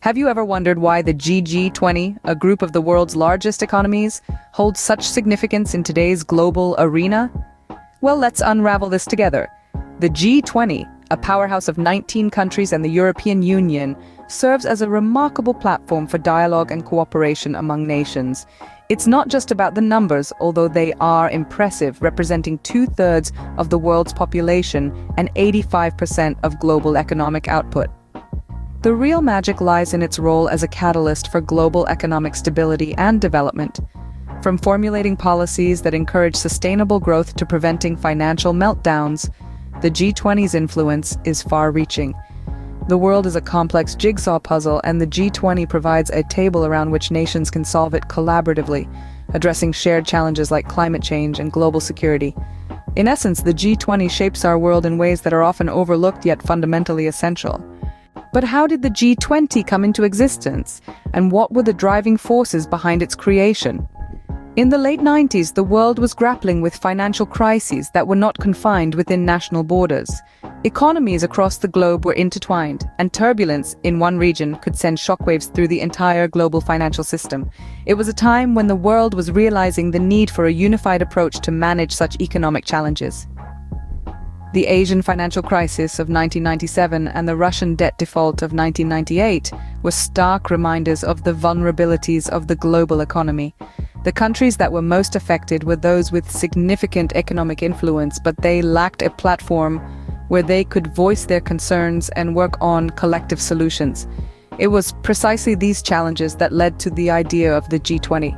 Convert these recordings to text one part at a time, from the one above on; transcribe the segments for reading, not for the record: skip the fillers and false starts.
Have you ever wondered why the G20, a group of the world's largest economies, holds such significance in today's global arena? Well, let's unravel this together. The G20, a powerhouse of 19 countries and the European Union, serves as a remarkable platform for dialogue and cooperation among nations. It's not just about the numbers, although they are impressive, representing 2/3 of the world's population and 85% of global economic output. The real magic lies in its role as a catalyst for global economic stability and development. From formulating policies that encourage sustainable growth to preventing financial meltdowns, the G20's influence is far-reaching. The world is a complex jigsaw puzzle, and the G20 provides a table around which nations can solve it collaboratively, addressing shared challenges like climate change and global security. In essence, the G20 shapes our world in ways that are often overlooked yet fundamentally essential. But how did the G20 come into existence, and what were the driving forces behind its creation? In the late 90s, the world was grappling with financial crises that were not confined within national borders. Economies across the globe were intertwined, and turbulence in one region could send shockwaves through the entire global financial system. It was a time when the world was realizing the need for a unified approach to manage such economic challenges. The Asian financial crisis of 1997 and the Russian debt default of 1998 were stark reminders of the vulnerabilities of the global economy. The countries that were most affected were those with significant economic influence, but they lacked a platform where they could voice their concerns and work on collective solutions. It was precisely these challenges that led to the idea of the G20.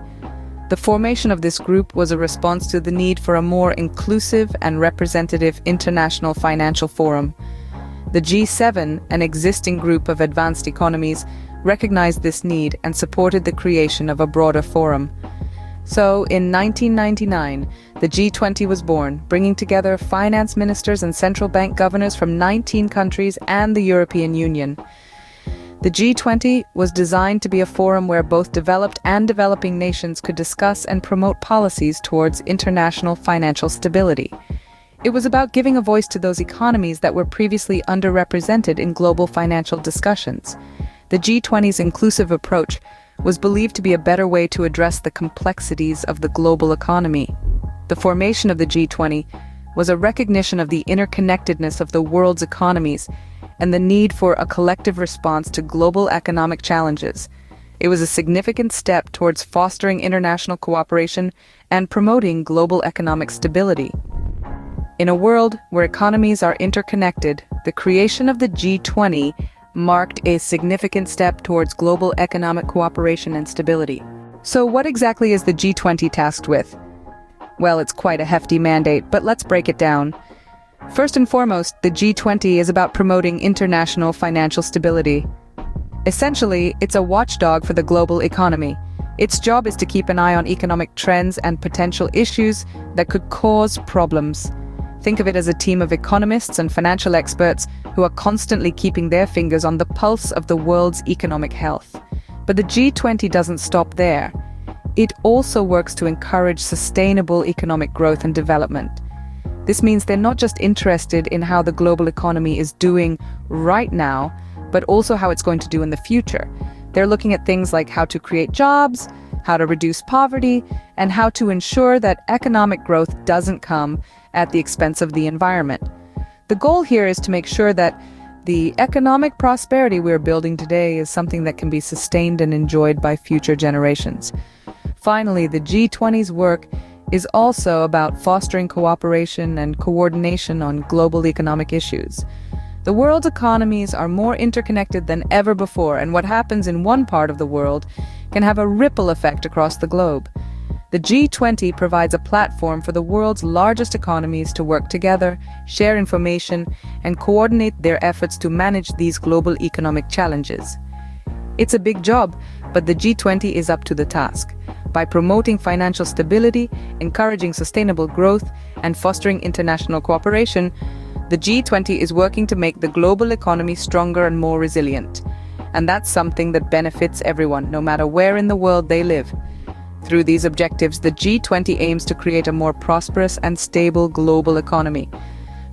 The formation of this group was a response to the need for a more inclusive and representative international financial forum. The G7, an existing group of advanced economies, recognized this need and supported the creation of a broader forum. So, in 1999, the G20 was born, bringing together finance ministers and central bank governors from 19 countries and the European Union. The G20 was designed to be a forum where both developed and developing nations could discuss and promote policies towards international financial stability. It was about giving a voice to those economies that were previously underrepresented in global financial discussions. The G20's inclusive approach was believed to be a better way to address the complexities of the global economy. The formation of the G20 was a recognition of the interconnectedness of the world's economies and the need for a collective response to global economic challenges. It was a significant step towards fostering international cooperation and promoting global economic stability. In a world where economies are interconnected, the creation of the G20 marked a significant step towards global economic cooperation and stability. So what exactly is the G20 tasked with? Well, it's quite a hefty mandate, but let's break it down. First and foremost, the G20 is about promoting international financial stability. Essentially, it's a watchdog for the global economy. Its job is to keep an eye on economic trends and potential issues that could cause problems. Think of it as a team of economists and financial experts who are constantly keeping their fingers on the pulse of the world's economic health. But the G20 doesn't stop there. It also works to encourage sustainable economic growth and development. This means they're not just interested in how the global economy is doing right now, but also how it's going to do in the future. They're looking at things like how to create jobs, how to reduce poverty, and how to ensure that economic growth doesn't come at the expense of the environment. The goal here is to make sure that the economic prosperity we're building today is something that can be sustained and enjoyed by future generations. Finally, the G20's work is also about fostering cooperation and coordination on global economic issues. The world's economies are more interconnected than ever before, and what happens in one part of the world can have a ripple effect across the globe. The G20 provides a platform for the world's largest economies to work together, share information, and coordinate their efforts to manage these global economic challenges. It's a big job, but the G20 is up to the task. By promoting financial stability, encouraging sustainable growth, and fostering international cooperation, the G20 is working to make the global economy stronger and more resilient. And that's something that benefits everyone, no matter where in the world they live. Through these objectives, the G20 aims to create a more prosperous and stable global economy.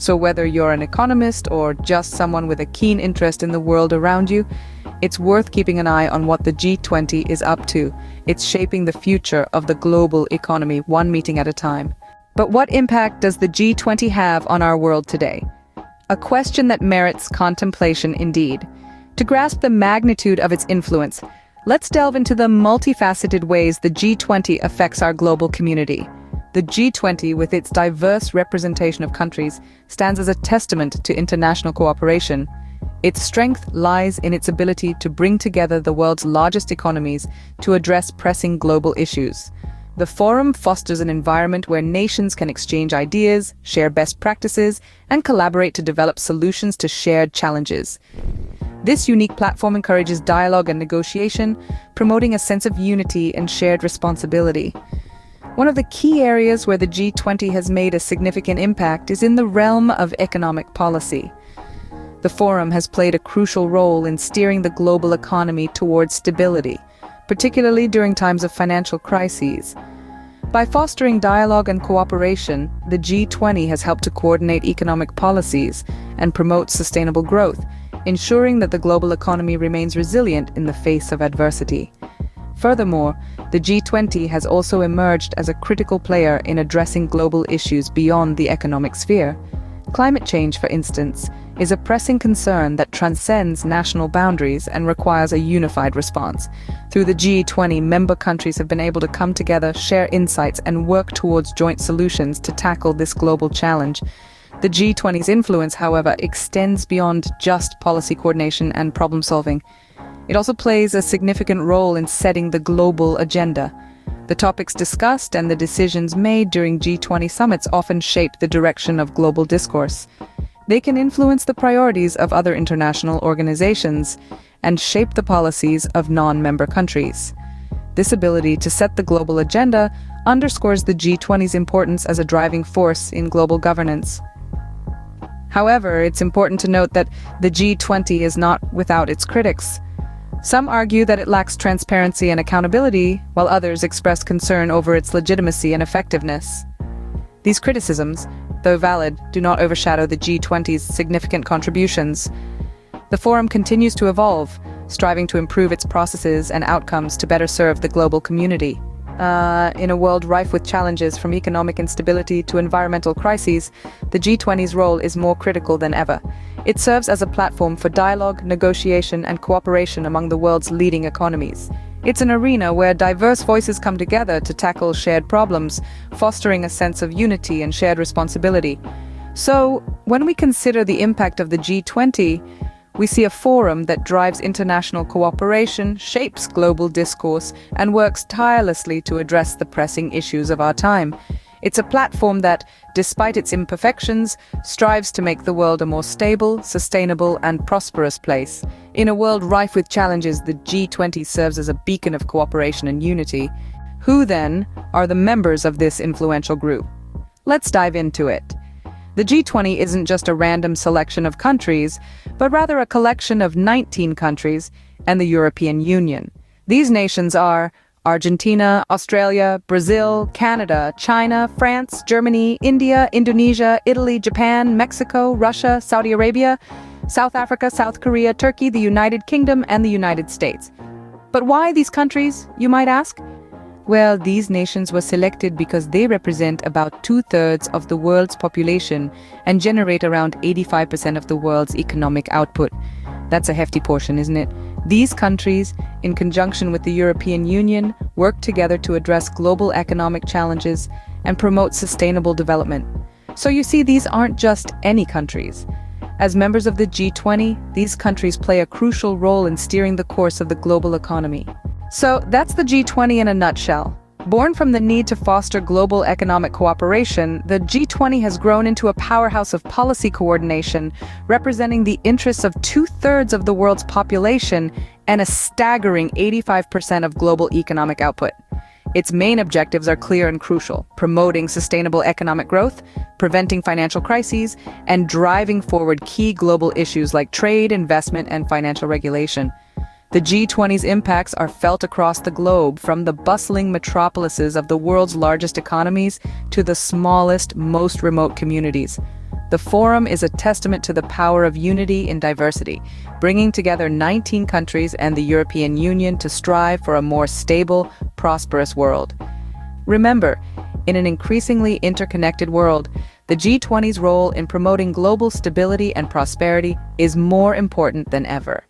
So whether you're an economist or just someone with a keen interest in the world around you, it's worth keeping an eye on what the G20 is up to. It's shaping the future of the global economy, one meeting at a time. But what impact does the G20 have on our world today? A question that merits contemplation indeed. To grasp the magnitude of its influence, let's delve into the multifaceted ways the G20 affects our global community. The G20, with its diverse representation of countries, stands as a testament to international cooperation. Its strength lies in its ability to bring together the world's largest economies to address pressing global issues. The forum fosters an environment where nations can exchange ideas, share best practices, and collaborate to develop solutions to shared challenges. This unique platform encourages dialogue and negotiation, promoting a sense of unity and shared responsibility. One of the key areas where the G20 has made a significant impact is in the realm of economic policy. The forum has played a crucial role in steering the global economy towards stability, particularly during times of financial crises. By fostering dialogue and cooperation, the G20 has helped to coordinate economic policies and promote sustainable growth, ensuring that the global economy remains resilient in the face of adversity. Furthermore, the G20 has also emerged as a critical player in addressing global issues beyond the economic sphere. Climate change, for instance, is a pressing concern that transcends national boundaries and requires a unified response. Through the G20, member countries have been able to come together, share insights, and work towards joint solutions to tackle this global challenge. The G20's influence, however, extends beyond just policy coordination and problem solving. It also plays a significant role in setting the global agenda. The topics discussed and the decisions made during G20 summits often shape the direction of global discourse. They can influence the priorities of other international organizations and shape the policies of non-member countries. This ability to set the global agenda underscores the G20's importance as a driving force in global governance. However, it's important to note that the G20 is not without its critics. Some argue that it lacks transparency and accountability, while others express concern over its legitimacy and effectiveness. These criticisms, though valid, do not overshadow the G20's significant contributions. The forum continues to evolve, striving to improve its processes and outcomes to better serve the global community. In a world rife with challenges from economic instability to environmental crises, the G20's role is more critical than ever. It serves as a platform for dialogue, negotiation, and cooperation among the world's leading economies. It's an arena where diverse voices come together to tackle shared problems, fostering a sense of unity and shared responsibility. So, when we consider the impact of the G20, we see a forum that drives international cooperation, shapes global discourse, and works tirelessly to address the pressing issues of our time. It's a platform that, despite its imperfections, strives to make the world a more stable, sustainable, and prosperous place. In a world rife with challenges, the G20 serves as a beacon of cooperation and unity. Who, then, are the members of this influential group? Let's dive into it. The G20 isn't just a random selection of countries, but rather a collection of 19 countries and the European Union. These nations are Argentina, Australia, Brazil, Canada, China, France, Germany, India, Indonesia, Italy, Japan, Mexico, Russia, Saudi Arabia, South Africa, South Korea, Turkey, the United Kingdom, and the United States. But why these countries, you might ask? Well, these nations were selected because they represent about 2/3 of the world's population and generate around 85% of the world's economic output. That's a hefty portion, isn't it? These countries, in conjunction with the European Union, work together to address global economic challenges and promote sustainable development. So you see, these aren't just any countries. As members of the G20, these countries play a crucial role in steering the course of the global economy. So that's the G20 in a nutshell. Born from the need to foster global economic cooperation, the G20 has grown into a powerhouse of policy coordination, representing the interests of 2/3 of the world's population and a staggering 85% of global economic output. Its main objectives are clear and crucial: promoting sustainable economic growth, preventing financial crises, and driving forward key global issues like trade, investment, and financial regulation. The G20's impacts are felt across the globe, from the bustling metropolises of the world's largest economies to the smallest, most remote communities. The forum is a testament to the power of unity in diversity, bringing together 19 countries and the European Union to strive for a more stable, prosperous world. Remember, in an increasingly interconnected world, the G20's role in promoting global stability and prosperity is more important than ever.